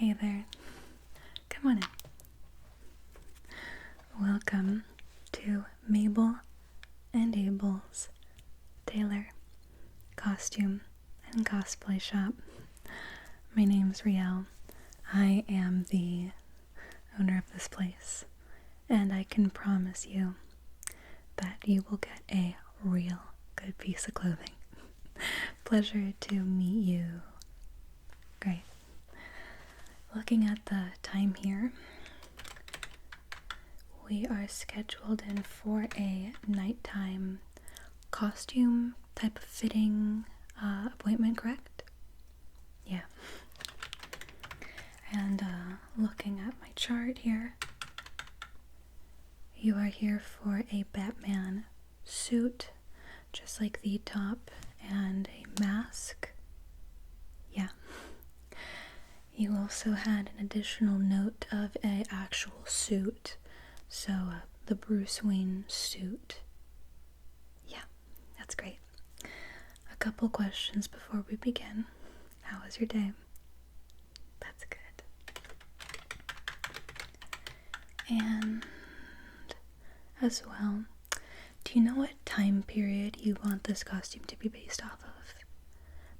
Hey there. Come on in. Welcome to Mabel and Abel's Tailor Costume and Cosplay Shop. My name's Riel. I am the owner of this place, and I can promise you that you will get a real good piece of clothing. Pleasure to meet you. Great. Looking at the time here, we are scheduled in for a nighttime costume type of fitting appointment, correct? Yeah. And looking at my chart here, you are here for a Batman suit, just like the top, and a mask. Yeah. You also had an additional note of an actual suit, so the Bruce Wayne suit. Yeah, that's great. A couple questions before we begin. How was your day? That's good. And as well, do you know what time period you want this costume to be based off of?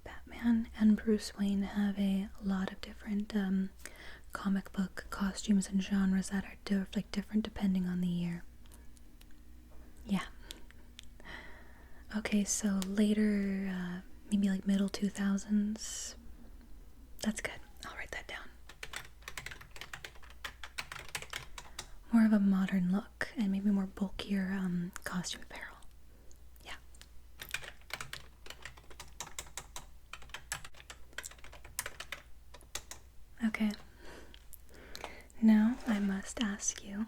Batman and Bruce Wayne have a lot of different comic book costumes and genres that are different depending on the year. Yeah. Okay, so later, maybe like middle 2000s. That's good. I'll write that down. More of a modern look and maybe more bulkier costume apparel. Yeah. Okay. Now I must ask you,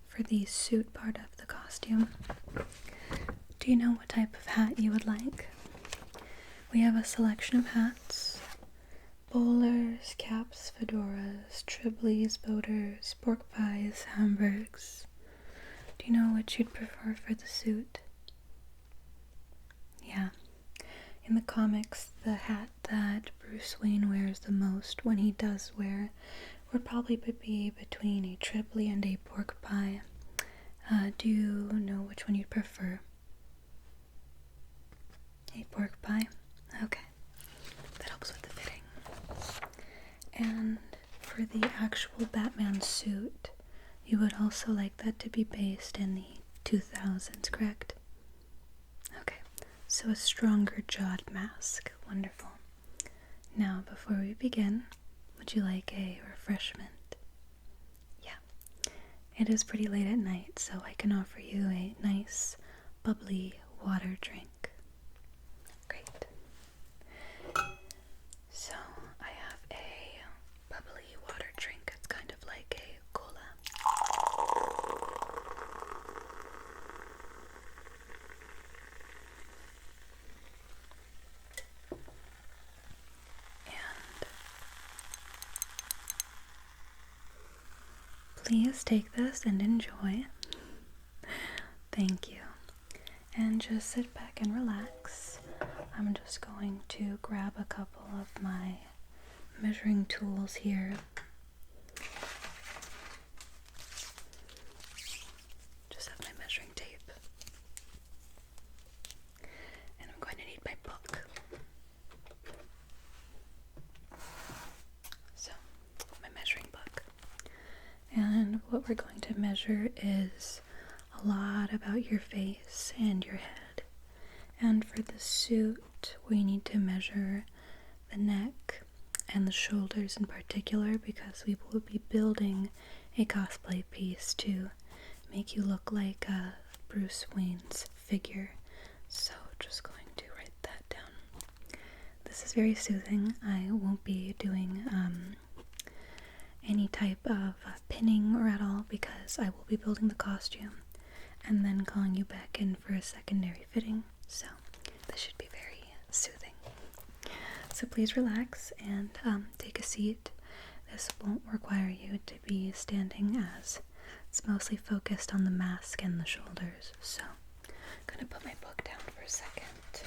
for the suit part of the costume, do you know what type of hat you would like? We have a selection of hats: bowlers, caps, fedoras, triblies, boaters, pork pies, hamburgs. Do you know which you'd prefer for the suit? Yeah. In the comics, the hat that Bruce Wayne wears the most when he does wear would probably be between a tribly and a pork pie. Do you know which one you'd prefer? A pork pie? Okay. That helps with the fitting. And for the actual Batman suit, you would also like that to be based in the 2000s, correct? Okay. So a stronger jawed mask. Wonderful. Now, before we begin, would you like a refreshment? Yeah. It is pretty late at night, so I can offer you a nice, bubbly water drink. Great. So, I have a bubbly water drink. It's kind of like a cola. Please take this and enjoy. Thank you. And just sit back and relax. I'm just going to grab a couple of my measuring tools here. Just have my measuring tape. And I'm going to need my book. So, my measuring book. And what we're going to measure is a lot about your face and your head. And for the suit, we need to measure the neck and the shoulders in particular, because we will be building a cosplay piece to make you look like Bruce Wayne's figure. So just going to write that down. This is very soothing. I won't be doing any type of pinning or at all, because I will be building the costume and then calling you back in for a secondary fitting, so this should be very soothing. So please relax and take a seat. This won't require you to be standing, as it's mostly focused on the mask and the shoulders. So I'm gonna put my book down for a second,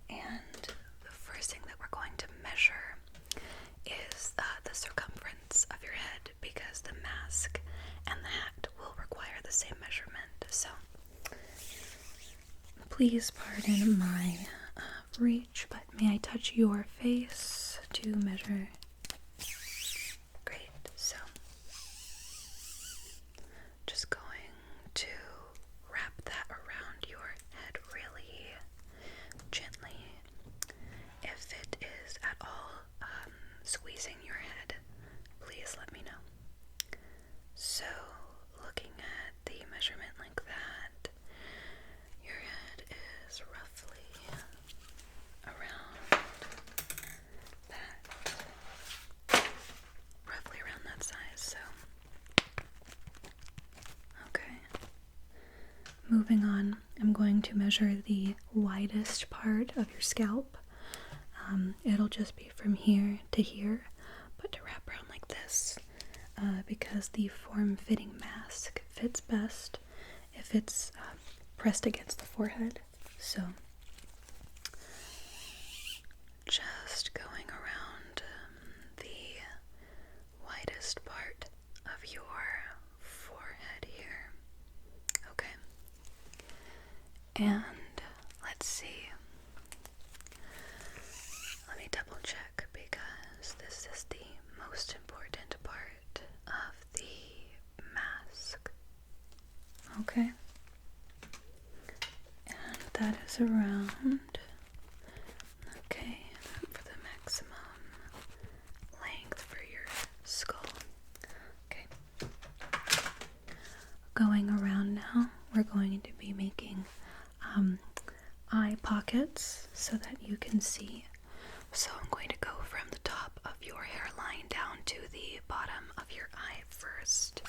and the first thing that we're going to measure is the circumference of your head, because the mask and the hat will require the same measurement. So please pardon my reach, but may I touch your face to measure? Great. So just going to wrap that around your head really gently. If it is at all squeezing your head, please let me know. So, looking at the measurement like that, your head is roughly around that size. So, okay. Moving on, I'm going to measure the widest part of your scalp. It'll just be from here to here, but to wrap around like this, because the form-fitting mask fits best if it's pressed against the forehead. So just going around the widest part of your forehead here. Okay. And let's see. Let me double check, because this is the most important part of the mask. Okay. And that is around, okay, for the maximum length for your skull. Okay. Going around now, we're going to be making eye pockets so that you can see. So I'm going to go from the top of your hairline down to the bottom of your eye first.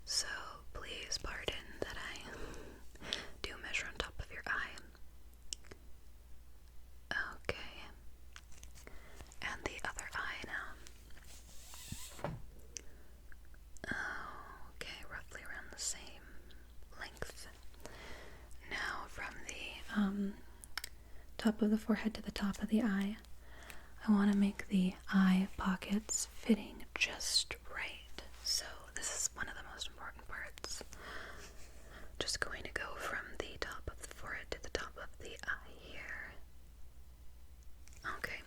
So please pardon that I do measure on top of your eye. Okay. And the other eye now. Okay, roughly around the same length. Now from the top of the forehead to the top of the eye, I want to make the eye pockets fitting just right. So this is one of the most important parts. Just going to go from the top of the forehead to the top of the eye here. Okay,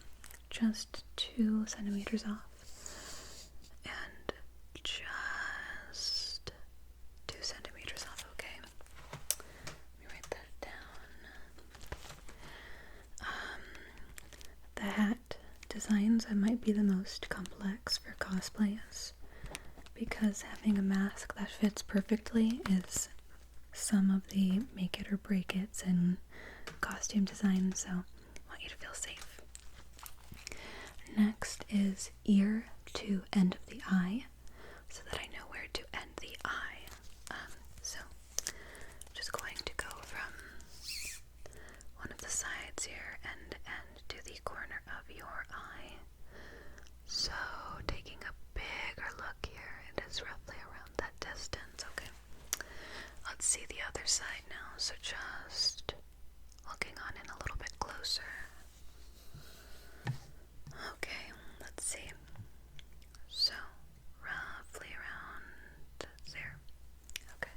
just 2 centimeters off. And just 2 centimeters off, okay? Let me write that down. The hat designs might be the most complex for cosplayers, because having a mask that fits perfectly is some of the make it or break it's in costume design, so I want you to feel safe. Next is ear to end of the eye, so that I know where to end the eye. So just going to go from one of the sides here and to the corner of your eye. So taking a bigger look here, it is roughly around that distance. Okay, let's see the other side now. So just looking on in a little bit closer. Okay, let's see. So roughly around there. Okay.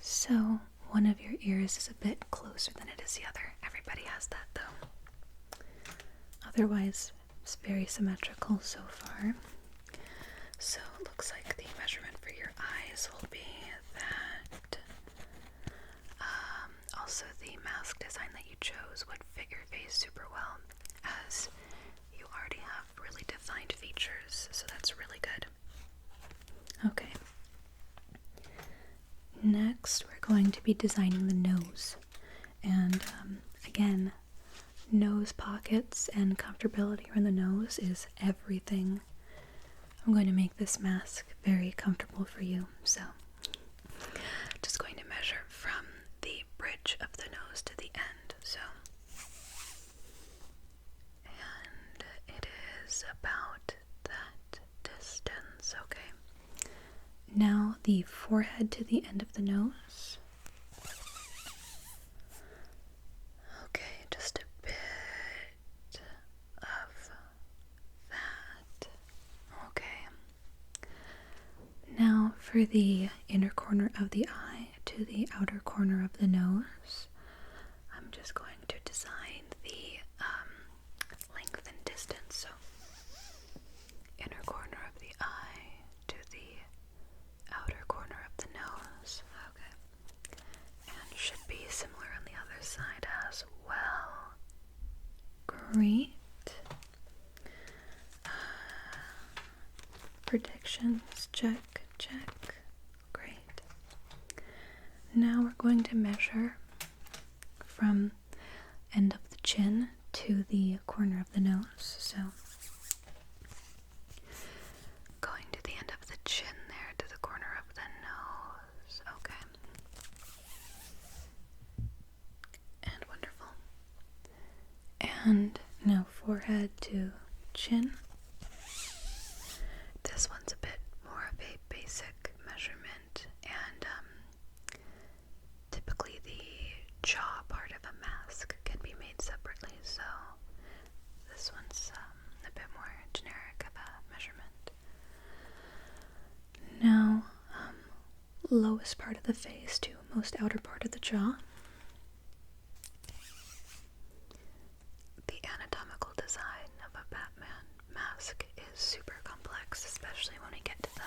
So one of your ears is a bit closer than it is the other. Everybody has that though. Otherwise, it's very symmetrical so far. So it looks like the measurement for your eyes will be that. Also, the mask design that you chose would fit your face super well, as you already have really defined features, so that's really good. Okay. Next, we're going to be designing the nose. And again, nose pockets and comfortability around the nose is everything. I'm going to make this mask very comfortable for you, so just going to measure from the bridge of the nose to the end. So, and it is about that distance. Okay. Now the forehead to the end of the nose. Okay, just a bit of for the inner corner of the eye to the outer corner of the nose, I'm just going to design the length and distance. So inner corner of the eye to the outer corner of the nose. Okay. And should be similar on the other side as well. Great. Predictions, check, check. Great. Now we're going to measure from end of the chin to the corner of the nose. So going to the end of the chin there to the corner of the nose. Okay. And wonderful. And now forehead to chin. This one's a bit more of a basic measurement, and typically the jaw part of a mask can be made separately, so this one's a bit more generic of a measurement. Now, lowest part of the face to most outer part of the jaw. The anatomical design of a Batman mask is super complex, especially when we get to the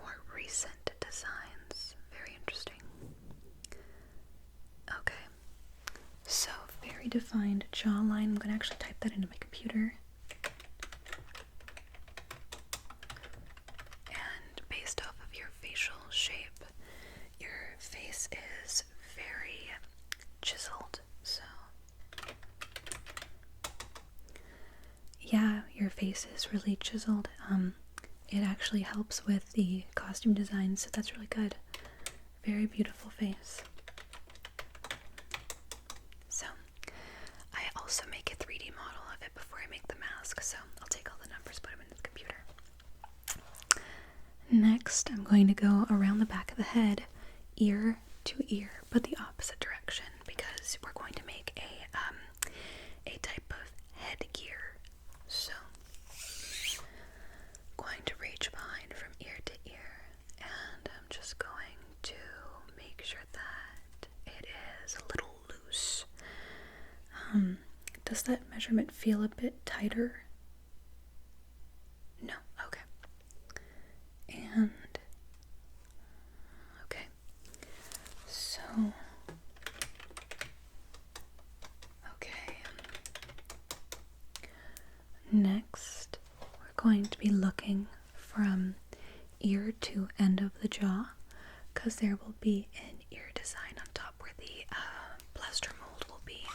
more recent designs. Very interesting. Okay, so very defined jawline. I'm going to actually type that into my computer. And based off of your facial shape, your face is very chiseled. So yeah, your face is really chiseled. It actually helps with the costume design, so that's really good. Very beautiful face. So, I also make a 3D model of it before I make the mask, so I'll take all the numbers, put them into the computer. Next, I'm going to go around the back of the head, ear to ear, but the opposite direction, because we're going to make a type of headgear. So, going to reach behind from ear to ear, and I'm just going to make sure that it is a little loose. Does that measurement feel a bit tighter? No? Okay. And, okay. So, okay. Next, we're going to be looking from ear to end of the jaw, because there will be an ear design on top where the plaster mold will be.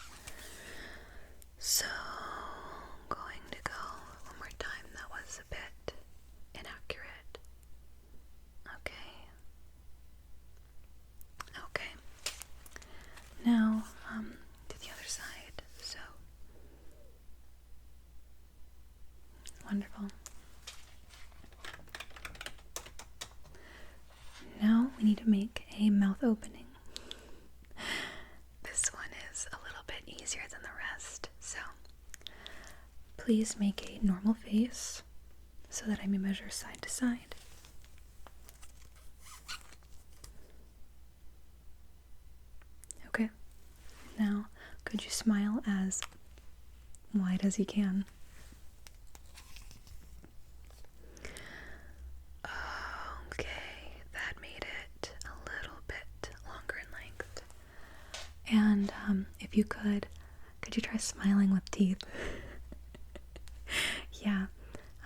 So, I'm going to go one more time. That was a bit inaccurate. Okay. Okay. Now, to the other side. So, wonderful. Now we need to make a mouth opening. This one is a little bit easier than the rest, so please make a normal face so that I may measure side to side. Okay, now could you smile as wide as you can? Okay, that made it a little bit longer in length. And if you could you try smiling with teeth? Yeah,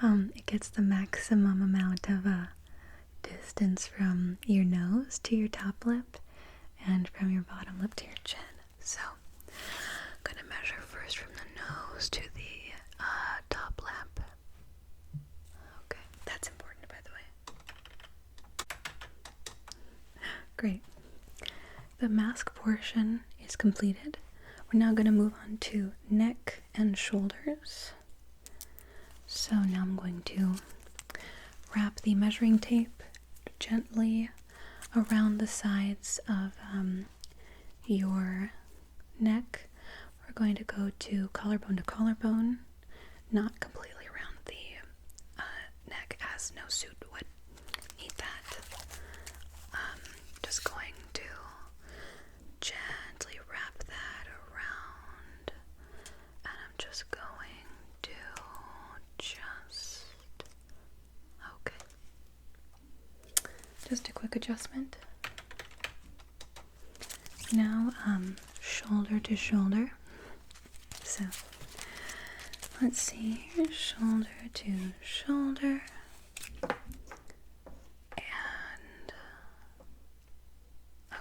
it gets the maximum amount of distance from your nose to your top lip and from your bottom lip to your chin. So I'm gonna measure first from the nose to the top lip. Okay, that's important, by the way. Great. The mask portion is completed. We're now going to move on to neck and shoulders. So now I'm going to wrap the measuring tape gently around the sides of your neck. We're going to go to collarbone, not completely around the neck, as no suit would quick adjustment. Now, shoulder to shoulder. So, let's see here, shoulder to shoulder. And,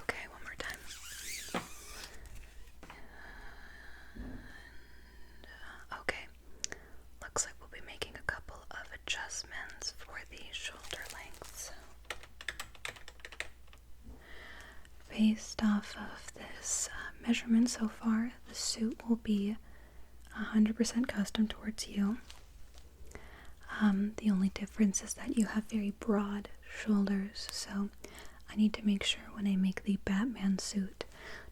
okay, one more time. And, okay, looks like we'll be making a couple of adjustments for the shoulder lengths. Based off of this measurement so far, the suit will be 100% custom towards you. The only difference is that you have very broad shoulders, so I need to make sure when I make the Batman suit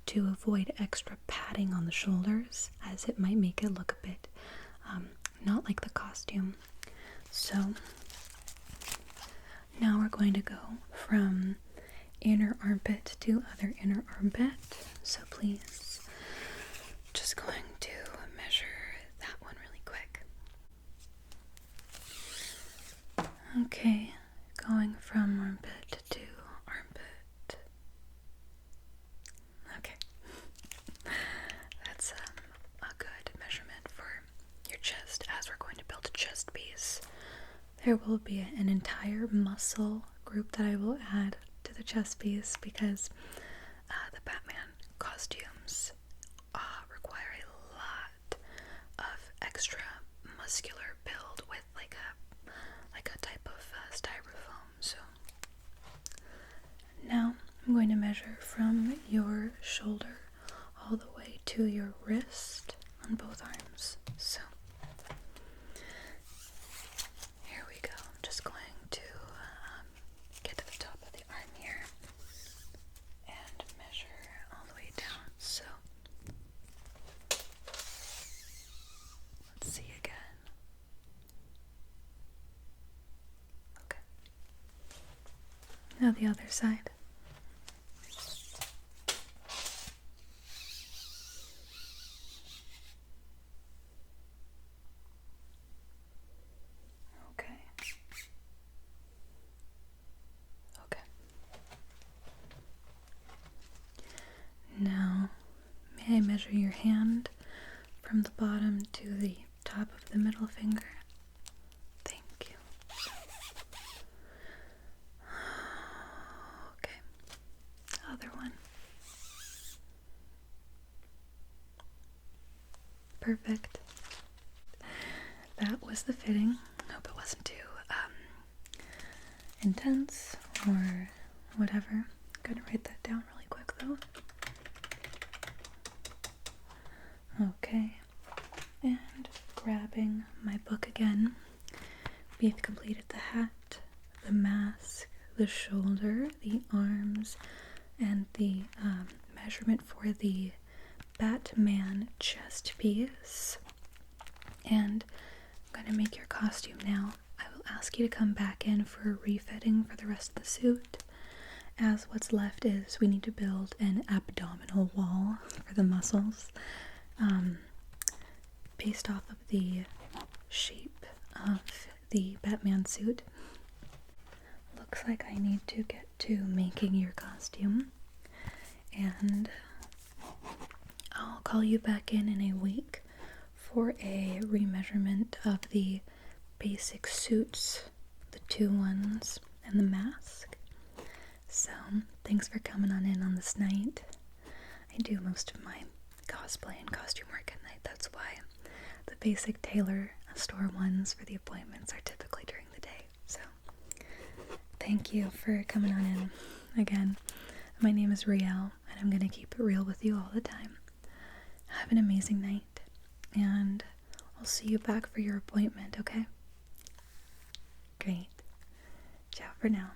to avoid extra padding on the shoulders, as it might make it look a bit not like the costume. So now we're going to go from inner armpit to other inner armpit. So please, just going to measure that one really quick. Okay, going from armpit to armpit. Okay, that's a good measurement for your chest, as we're going to build a chest piece. There will be an entire muscle group that I will add to the chest piece, because the Batman costumes require a lot of extra muscular build with like a type of styrofoam. So now I'm going to measure from your shoulder all the way to your wrist on both arms. So here we go. I'm just going to get to the top of the arm here and measure all the way down. So let's see again. Okay. Now the other side. Okay. Okay. Now, may I measure your hand from the bottom to the top of the middle finger? Thank you. Okay. Other one. Perfect. That was the fitting. Hope it wasn't too intense or whatever. I'm gonna write that down really quick though. Okay, and grabbing my book again. We've completed the hat, the mask, the shoulder, the arms, and the measurement for the Batman chest piece. And I'm going to make your costume now. I will ask you to come back in for a refitting for the rest of the suit, as what's left is we need to build an abdominal wall for the muscles, based off of the shape of the Batman suit. Looks like I need to get to making your costume, and I'll call you back in a week for a remeasurement of the basic suits, the two ones, and the mask. So, thanks for coming on in on this night. I do most of my cosplay and costume work at night. That's why the basic tailor store ones for the appointments are typically during the day. So, thank you for coming on in again. My name is Riel, and I'm going to keep it real with you all the time. Have an amazing night, and I'll see you back for your appointment, okay? Great. Ciao for now.